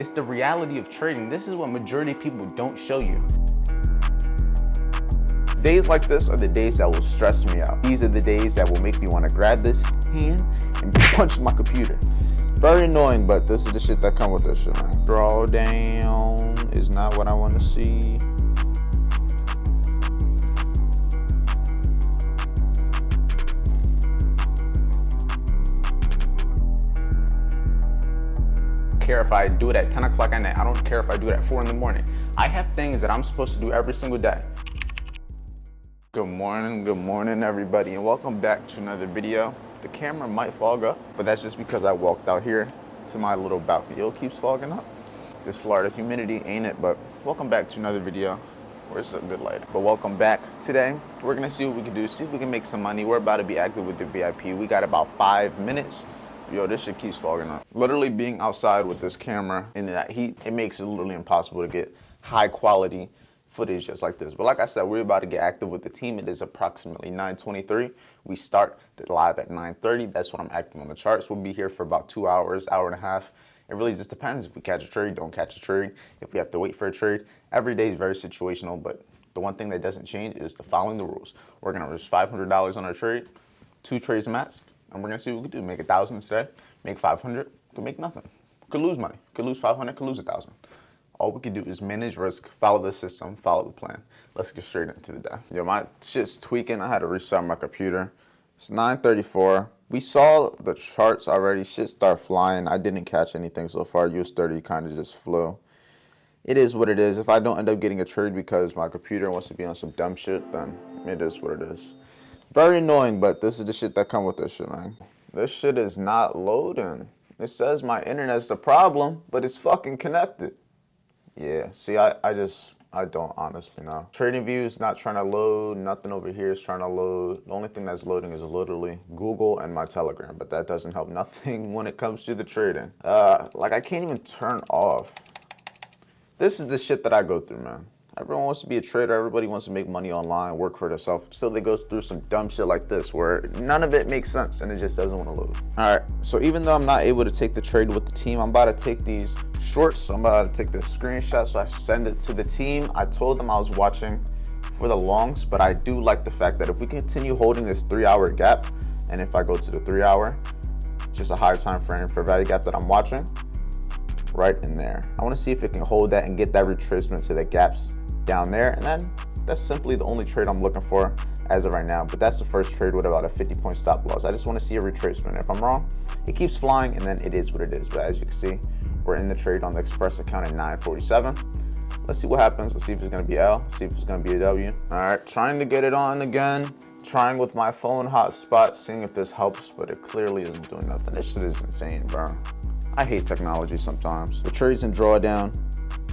It's the reality of trading. This is what majority of people don't show you. Days like this are the days that will stress me out. These are the days that will make me want to grab this hand and punch my computer. Very annoying, but this is the shit that come with this shit, man. Drawdown is not what I want to see. Care if I do it at 10 o'clock at night. I don't care if I do it at 4 in the morning. I have things that I'm supposed to do every single day. Good morning everybody, and welcome back to another video. The camera might fog up, but that's just because I walked out here to my little balcony. It keeps fogging up. This Florida humidity, ain't it? But welcome back to another video. Where's a good light? But welcome back. Today, we're gonna see what we can do, see if we can make some money. We're about to be active with the VIP. We got about 5 minutes. Yo, this shit keeps fogging up. Literally being outside with this camera in that heat, it makes it literally impossible to get high quality footage just like this. But like I said, we're about to get active with the team. It is approximately 9:23. We start live at 9:30. That's when I'm active on the charts. We'll be here for about 2 hours, hour and a half. It really just depends. If we catch a trade, don't catch a trade. If we have to wait for a trade, every day is very situational. But the one thing that doesn't change is the following the rules. We're gonna risk $500 on our trade, 2 trades max, and we're gonna see what we can do. Make 1,000 today, make 500, could make nothing. Could lose money, could lose 500, could lose 1,000. All we can do is manage risk, follow the system, follow the plan. Let's get straight into the day. Yo, my shit's tweaking. I had to restart my computer. It's 9:34. We saw the charts already. Shit start flying. I didn't catch anything so far. US30 kind of just flew. It is what it is. If I don't end up getting a trade because my computer wants to be on some dumb shit, then it is what it is. Very annoying, but this is the shit that come with this shit, man. This shit is not loading. It says my internet's a problem, but it's fucking connected. Yeah, see, I don't honestly know. Trading views not trying to load. Nothing over here is trying to load. The only thing that's loading is literally Google and my Telegram, but that doesn't help nothing when it comes to the trading. Like I can't even turn off. This is the shit that I go through, man. Everyone wants to be a trader. Everybody wants to make money online, work for themselves. Still, they go through some dumb shit like this where none of it makes sense and it just doesn't want to load. All right, so even though I'm not able to take the trade with the team, I'm about to take these shorts. So I'm about to take this screenshot so I send it to the team. I told them I was watching for the longs, but I do like the fact that if we continue holding this 3-hour gap, and if I go to the 3-hour, just a higher time frame for value gap that I'm watching, right in there. I want to see if it can hold that and get that retracement to the gaps down there, and then that's simply the only trade I'm looking for as of right now. But that's the first trade with about a 50-point stop loss. I just want to see a retracement. If I'm wrong, it keeps flying, and then it is what it is. But as you can see, we're in the trade on the Express account at 9:47. Let's see what happens. Let's see if it's going to be L, see if it's going to be a W. All right, trying to get it on again, trying with my phone hotspot, seeing if this helps, but it clearly isn't doing nothing. This shit is insane, bro. I hate technology sometimes. The trades in drawdown,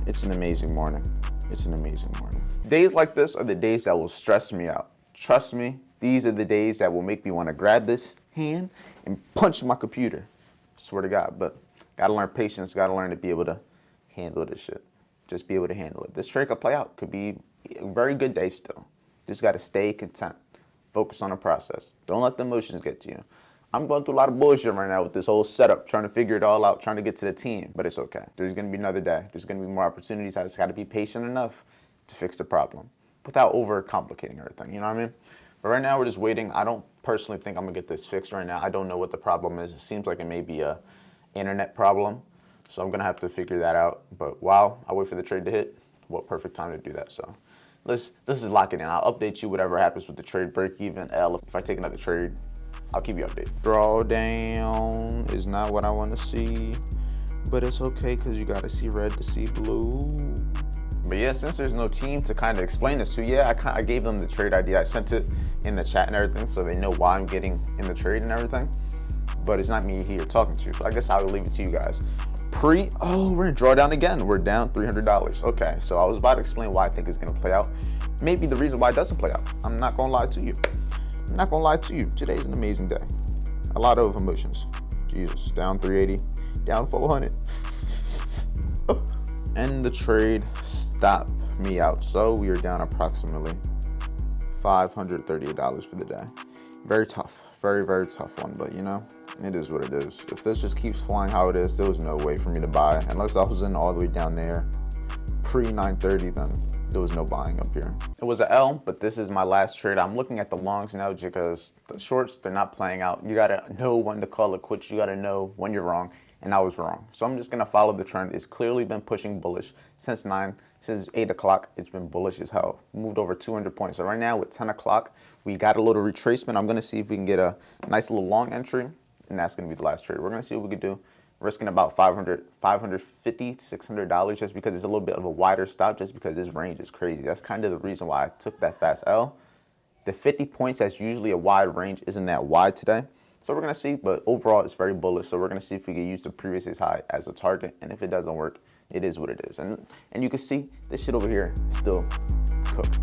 it's an amazing morning. It's an amazing morning. Days like this are the days that will stress me out. Trust me, these are the days that will make me want to grab this hand and punch my computer. Swear to God, but gotta learn patience, gotta learn to be able to handle this shit. Just be able to handle it. This trade could play out, could be a very good day still. Just gotta stay content. Focus on the process. Don't let the emotions get to you. I'm going through a lot of bullshit right now with this whole setup, trying to figure it all out, trying to get to the team, but it's okay. There's gonna be another day. There's gonna be more opportunities. I just gotta be patient enough to fix the problem without over complicating everything, you know what I mean? But right now we're just waiting. I don't personally think I'm gonna get this fixed right now. I don't know what the problem is. It seems like it may be a internet problem, so I'm gonna have to figure that out. But while I wait for the trade to hit, what perfect time to do that. So this is locking in. I'll update you whatever happens with the trade break even L. If I take another trade, I'll keep you updated. Drawdown is not what I want to see, but it's okay because you got to see red to see blue. But yeah, since there's no team to kind of explain this to, yeah, I gave them the trade idea. I sent it in the chat and everything so they know why I'm getting in the trade and everything. But it's not me here talking to you, so I guess I will leave it to you guys. Oh, we're in drawdown again. We're down $300. Okay, so I was about to explain why I think it's going to play out. Maybe the reason why it doesn't play out. I'm not going to lie to you. I'm not gonna lie to you, today's an amazing day. A lot of emotions. Jesus, down 380, down 400. And the trade stopped me out. So we are down approximately $538 for the day. Very tough, very, very tough one, but you know, It is what it is. If this just keeps flying how it is, there was no way for me to buy. Unless I was in all the way down there pre-9:30, then there was no buying up here. It was an L, but this is my last trade. I'm looking at the longs now because the shorts, they're not playing out. You gotta know when to call it quits. You gotta know when you're wrong, and I was wrong. So I'm just gonna follow the trend. It's clearly been pushing bullish since 8 o'clock. It's been bullish as hell. Moved over 200 points. So right now with 10 o'clock, we got a little retracement. I'm gonna see if we can get a nice little long entry, and that's gonna be the last trade. We're gonna see what we can do. Risking about $550 to $600 just because it's a little bit of a wider stop, just because this range is crazy. That's kind of the reason why I took that fast L. The 50 points, that's usually a wide range, isn't that wide today. So we're going to see, but overall it's very bullish. So we're going to see if we can use the previous high as a target. And if it doesn't work, it is what it is. And you can see this shit over here still cooked.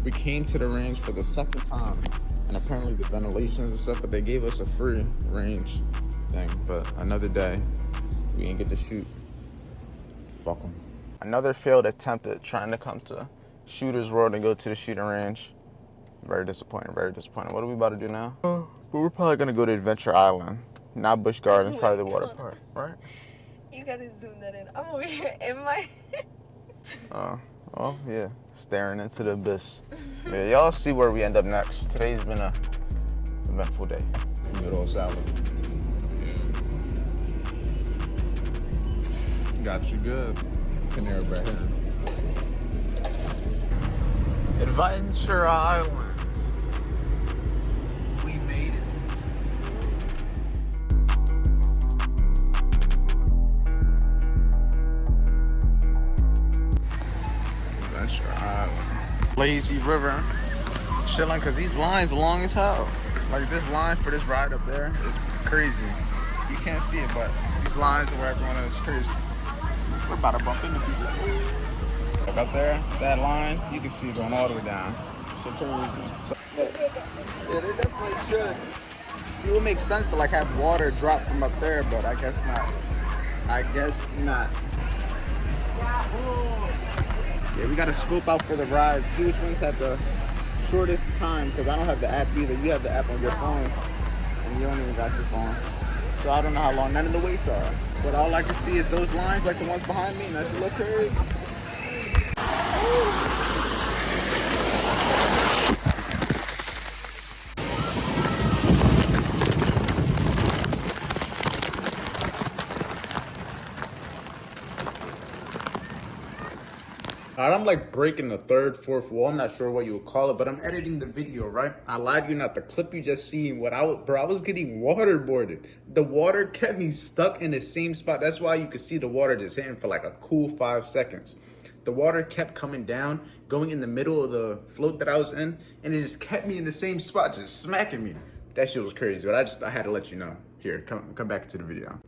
We came to the range for the second time. And apparently the ventilations and stuff, but they gave us a free range thing. But another day, we didn't get to shoot. Fuck them. Another failed attempt at trying to come to Shooter's World and go to the shooting range. Very disappointing, very disappointing. What are we about to do now? But we're probably gonna go to Adventure Island. Not Busch Gardens, probably the water park, right? You gotta zoom that in. I'm over here in my... Oh, yeah, staring into the abyss. Yeah, y'all see where we end up next. Today's been a eventful day. Good old salad. Yeah. Got you good. Panera Bread here. Adventure Island. We made it. Lazy River, chilling, cause these lines are long as hell. Like this line for this ride up there is crazy. You can't see it, but these lines are where everyone is crazy. We're about to bump into people. Like up there, that line, you can see it going all the way down. So crazy. So, yeah, they definitely should. See, it would make sense to like have water drop from up there, but I guess not. I guess not. Yeah, we gotta scope out for the ride, see which ones have the shortest time, because I don't have the app either. You have the app on your phone, and you don't even got your phone. So I don't know how long none of the weights are. But all I can see is those lines, like the ones behind me, and that should look crazy. Alright, I'm like breaking the third, fourth wall. I'm not sure what you would call it, but I'm editing the video, right? I lied to you not. The clip you just seen, I was getting waterboarded. The water kept me stuck in the same spot. That's why you could see the water just hitting for like a cool 5 seconds. The water kept coming down, going in the middle of the float that I was in, and it just kept me in the same spot, just smacking me. That shit was crazy, but I had to let you know. Here, come back to the video.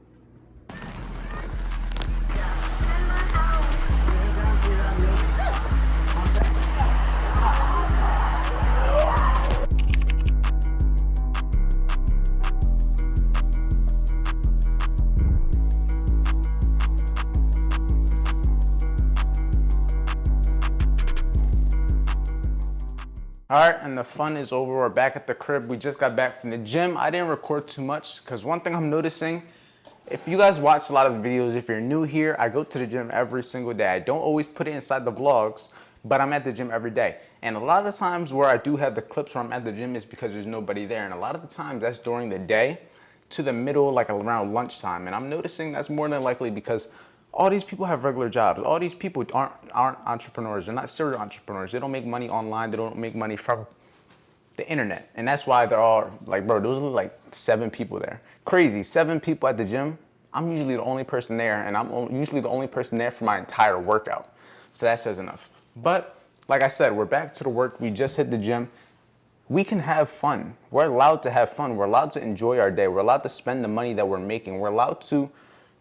All right, and the fun is over. We're back at the crib. We just got back from the gym. I didn't record too much because one thing I'm noticing, if you guys watch a lot of the videos, if you're new here, I go to the gym every single day. I don't always put it inside the vlogs, but I'm at the gym every day. And a lot of the times where I do have the clips where I'm at the gym is because there's nobody there. And a lot of the times that's during the day to the middle, like around lunchtime. And I'm noticing that's more than likely because all these people have regular jobs. All these people aren't entrepreneurs. They're not serial entrepreneurs. They don't make money online. They don't make money from the internet. And that's why they're all like, bro, those are like 7 people there. Crazy, 7 people at the gym. I'm usually the only person there, and I'm usually the only person there for my entire workout. So that says enough. But like I said, we're back to the work. We just hit the gym. We can have fun. We're allowed to have fun. We're allowed to enjoy our day. We're allowed to spend the money that we're making. We're allowed to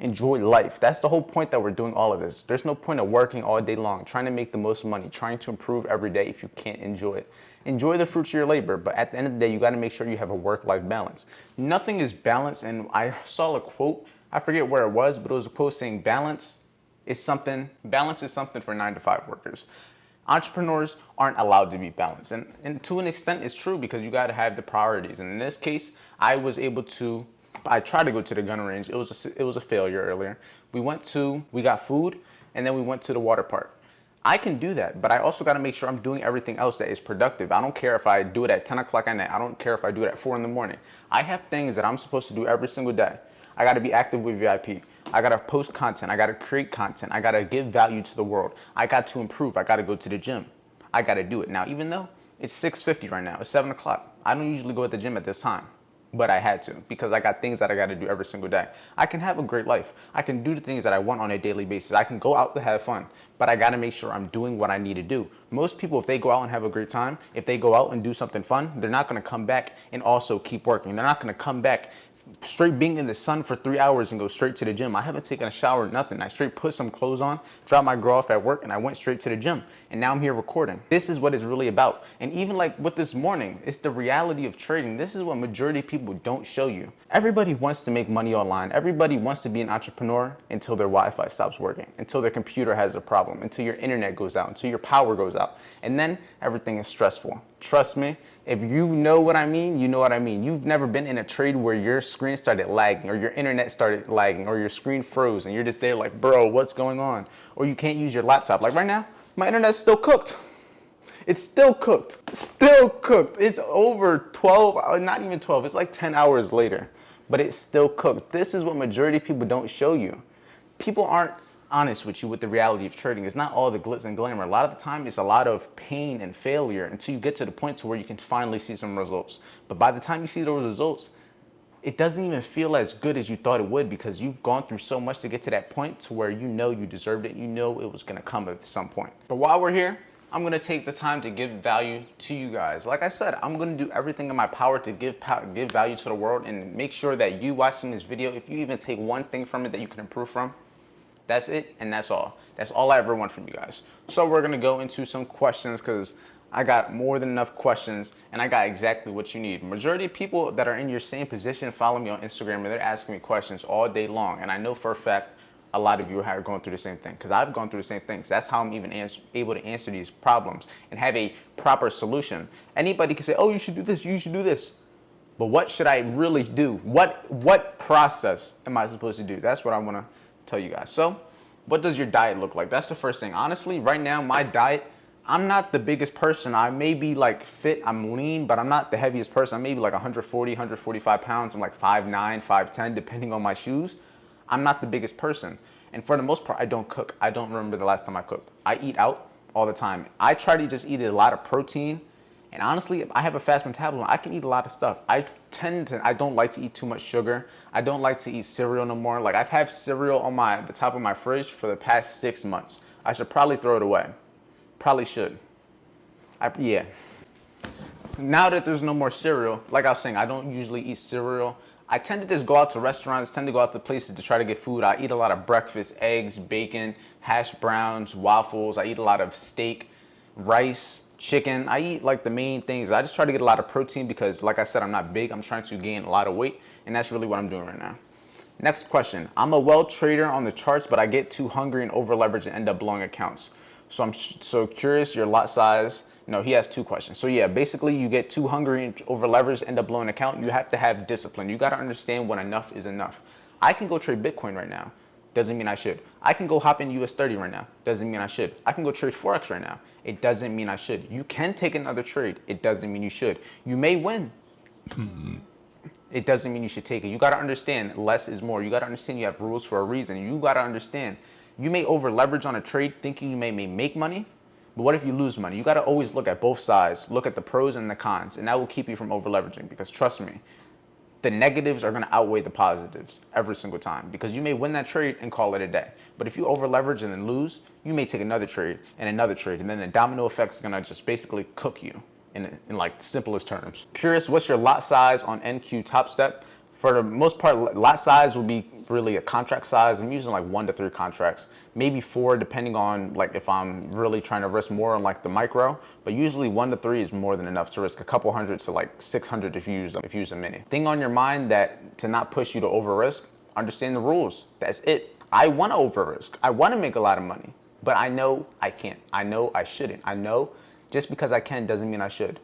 enjoy life. That's the whole point that we're doing all of this. There's no point of working all day long, trying to make the most money, trying to improve every day if you can't enjoy it. Enjoy the fruits of your labor, but at the end of the day, you got to make sure you have a work-life balance. Nothing is balanced, and I saw a quote, I forget where it was, but it was a quote saying balance is something for 9-to-5 workers. Entrepreneurs aren't allowed to be balanced. And to an extent, it's true because you got to have the priorities. And in this case, I tried to go to the gun range. It was a failure earlier. We got food, and then we went to the water park. I can do that, but I also got to make sure I'm doing everything else that is productive. I don't care if I do it at 10 o'clock at night. I don't care if I do it at 4 in the morning. I have things that I'm supposed to do every single day. I got to be active with VIP. I got to post content. I got to create content. I got to give value to the world. I got to improve. I got to go to the gym. I got to do it. Now, even though it's 6:50 right now, it's 7 o'clock. I don't usually go at the gym at this time, but I had to because I got things that I got to do every single day. I can have a great life. I can do the things that I want on a daily basis. I can go out to have fun, but I got to make sure I'm doing what I need to do. Most people, if they go out and have a great time, if they go out and do something fun, they're not going to come back and also keep working. They're not going to come back straight being in the sun for 3 hours and go straight to the gym. I haven't taken a shower, nothing. I straight put some clothes on, dropped my girl off at work, and I went straight to the gym. And now I'm here recording. This is what it's really about. And even like with this morning, it's the reality of trading. This is what majority of people don't show you. Everybody wants to make money online. Everybody wants to be an entrepreneur until their Wi-Fi stops working, until their computer has a problem, until your internet goes out, until your power goes out. And then everything is stressful. Trust me, if you know what I mean, you know what I mean. You've never been in a trade where your screen started lagging or your internet started lagging or your screen froze and you're just there like, bro, what's going on? Or you can't use your laptop. Like right now, my internet's still cooked. It's still cooked. Still cooked. It's over 12, not even 12. It's like 10 hours later, but it's still cooked. This is what majority of people don't show you. People aren't honest with you with the reality of trading. It's not all the glitz and glamour. A lot of the time, it's a lot of pain and failure until you get to the point to where you can finally see some results. But by the time you see those results, it doesn't even feel as good as you thought it would because you've gone through so much to get to that point to where you know you deserved it. You know it was going to come at some point. But while we're here, I'm going to take the time to give value to you guys. Like I said, I'm going to do everything in my power to give value to the world and make sure that you watching this video, if you even take one thing from it that you can improve from, that's it and that's all. That's all I ever want from you guys. So we're going to go into some questions because I got more than enough questions and I got exactly what you need. Majority of people that are in your same position follow me on Instagram and they're asking me questions all day long. And I know for a fact a lot of you are going through the same thing because I've gone through the same things. That's how I'm even able to answer these problems and have a proper solution. Anybody can say, oh, you should do this, you should do this. But what should I really do? What process am I supposed to do? That's what I want to tell you guys. So what does your diet look like? That's the first thing. Honestly, right now, my diet, I'm not the biggest person. I may be like fit, I'm lean, but I'm not the heaviest person. I'm maybe like 140, 145 pounds. I'm like 5'9", 5'10", depending on my shoes. I'm not the biggest person. And for the most part, I don't cook. I don't remember the last time I cooked. I eat out all the time. I try to just eat a lot of protein. And honestly, I have a fast metabolism. I can eat a lot of stuff. I don't like to eat too much sugar. I don't like to eat cereal no more. Like I've had cereal on the top of my fridge for the past 6 months. I should probably throw it away. Probably should. Yeah. Now that there's no more cereal, like I was saying, I don't usually eat cereal. I tend to just go out to restaurants, tend to go out to places to try to get food. I eat a lot of breakfast, eggs, bacon, hash browns, waffles. I eat a lot of steak, rice, chicken. I eat like the main things. I just try to get a lot of protein because like I said, I'm not big. I'm trying to gain a lot of weight and that's really what I'm doing right now. Next question. I'm a well trader on the charts, but I get too hungry and over leverage and end up blowing accounts. So I'm so curious your lot size. No, he has 2 questions. So yeah, basically you get too hungry and over leveraged, end up blowing an account. You have to have discipline. You got to understand when enough is enough. I can go trade Bitcoin right now. Doesn't mean I should. I can go hop in US 30 right now. Doesn't mean I should. I can go trade Forex right now. It doesn't mean I should. You can take another trade. It doesn't mean you should. You may win. It doesn't mean you should take it. You got to understand less is more. You got to understand you have rules for a reason. You got to understand you may over leverage on a trade thinking you may make money. But what if you lose money? You got to always look at both sides, look at the pros and the cons, and that will keep you from over leveraging because trust me, the negatives are going to outweigh the positives every single time because you may win that trade and call it a day. But if you over leverage and then lose, you may take another trade, and then the domino effect is going to just basically cook you in like the simplest terms. Curious, what's your lot size on NQ Top Step? For the most part, lot size will be really a contract size. I'm using like 1 to 3 contracts, maybe 4 depending on like if I'm really trying to risk more on like the micro, but usually 1 to 3 is more than enough to risk a couple hundred to like 600 if you use a mini. Thing on your mind that to not push you to over risk, understand the rules. That's it. I want to over risk. I want to make a lot of money. But I know I can't. I know I shouldn't. I know just because I can doesn't mean I should.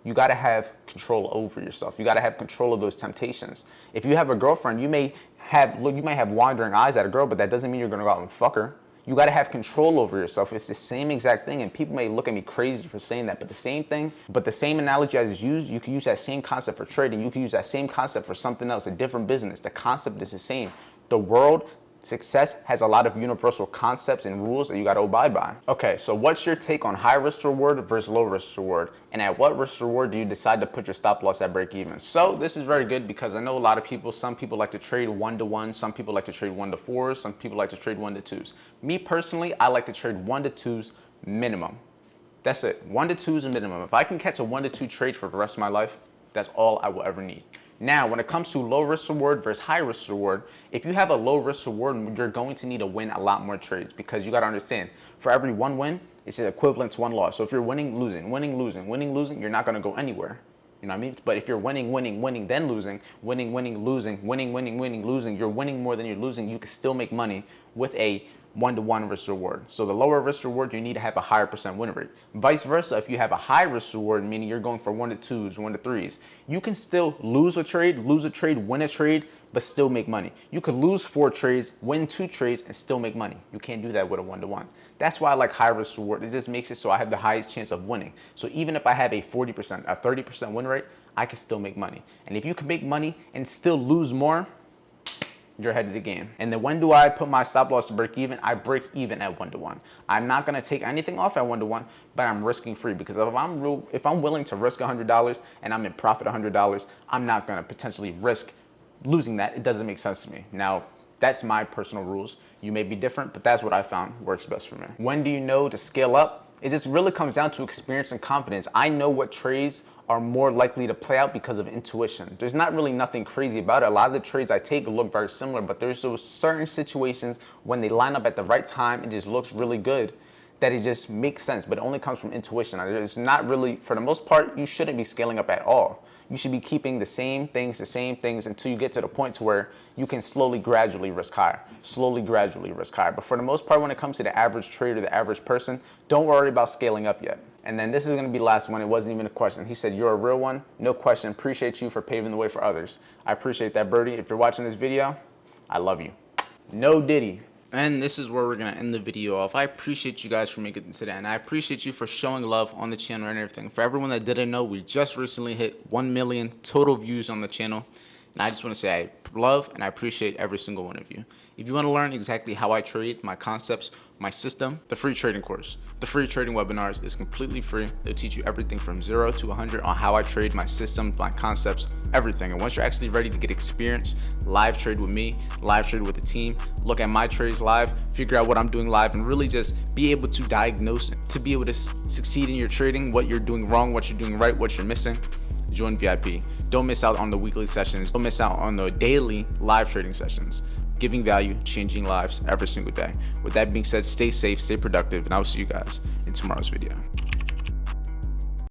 You got to have control over yourself. You got to have control of those temptations. If you have a girlfriend, you may have wandering eyes at a girl, but that doesn't mean you're going to go out and fuck her. You got to have control over yourself. It's the same exact thing, and people may look at me crazy for saying that, but the same analogy I just used, you can use that same concept for trading. You can use that same concept for something else, a different business. The concept is the same. The world, success has a lot of universal concepts and rules that you got to abide by. Okay, so what's your take on high risk reward versus low risk reward? And at what risk reward do you decide to put your stop loss at break even? So this is very good because I know a lot of people, some people like to trade 1-to-1, some people like to trade 1-to-4s, some people like to trade 1-to-2s. Me personally, I like to trade 1-to-2s minimum. That's it, 1-to-2s a minimum. If I can catch a 1-to-2 trade for the rest of my life, that's all I will ever need. Now, when it comes to low risk reward versus high risk reward, if you have a low risk reward, you're going to need to win a lot more trades because you got to understand, for every one win, it's equivalent to one loss. So if you're winning, losing, winning, losing, winning, losing, you're not going to go anywhere. You know what I mean? But if you're winning, winning, winning, then losing, winning, winning, losing, winning, winning, winning, losing, you're winning more than you're losing, you can still make money with a 1-to-1 risk reward. So the lower risk reward, you need to have a higher % win rate. Vice versa, if you have a high risk reward, meaning you're going for 1-to-2s, 1-to-3s, you can still lose a trade, win a trade, but still make money. You could lose 4 trades, win 2 trades, and still make money. You can't do that with a 1-to-1. That's why I like high risk reward. It just makes it so I have the highest chance of winning. So even if I have a 40%, a 30% win rate, I can still make money. And if you can make money and still lose more, you're ahead of the game. And then when do I put my stop loss to break even? I break even at 1-to-1. I'm not gonna take anything off at 1-to-1, but I'm risking free because if I'm willing to risk $100 and I'm in profit $100, I'm not gonna potentially risk losing that. It doesn't make sense to me. Now, that's my personal rules. You may be different, but that's what I found works best for me. When do you know to scale up? It just really comes down to experience and confidence. I know what trades are more likely to play out because of intuition. There's not really nothing crazy about it. A lot of the trades I take look very similar, but there's those certain situations when they line up at the right time, it just looks really good, that it just makes sense, but it only comes from intuition. It's not really, for the most part, you shouldn't be scaling up at all. You should be keeping the same things until you get to the point to where you can slowly, gradually risk higher. But for the most part, when it comes to the average trader, the average person, don't worry about scaling up yet. And then this is gonna be the last one. It wasn't even a question. He said, "You're a real one, no question. Appreciate you for paving the way for others." I appreciate that, Birdie. If you're watching this video, I love you. No Diddy. And this is where we're going to end the video off. I appreciate you guys for making it to the end. I appreciate you for showing love on the channel and everything. For everyone that didn't know, we just recently hit 1 million total views on the channel. And I just want to say I love and I appreciate every single one of you. If you want to learn exactly how I trade, my concepts, my system, the free trading course, the free trading webinars is completely free. They'll teach you everything from 0 to 100 on how I trade, my systems, my concepts, everything. And once you're actually ready to get experience, live trade with me, live trade with the team, look at my trades live, figure out what I'm doing live, and really just be able to diagnose, to be able to succeed in your trading, what you're doing wrong, what you're doing right, what you're missing, join VIP. Don't miss out on the weekly sessions. Don't miss out on the daily live trading sessions. Giving value, changing lives every single day. With that being said, stay safe, stay productive, and I will see you guys in tomorrow's video.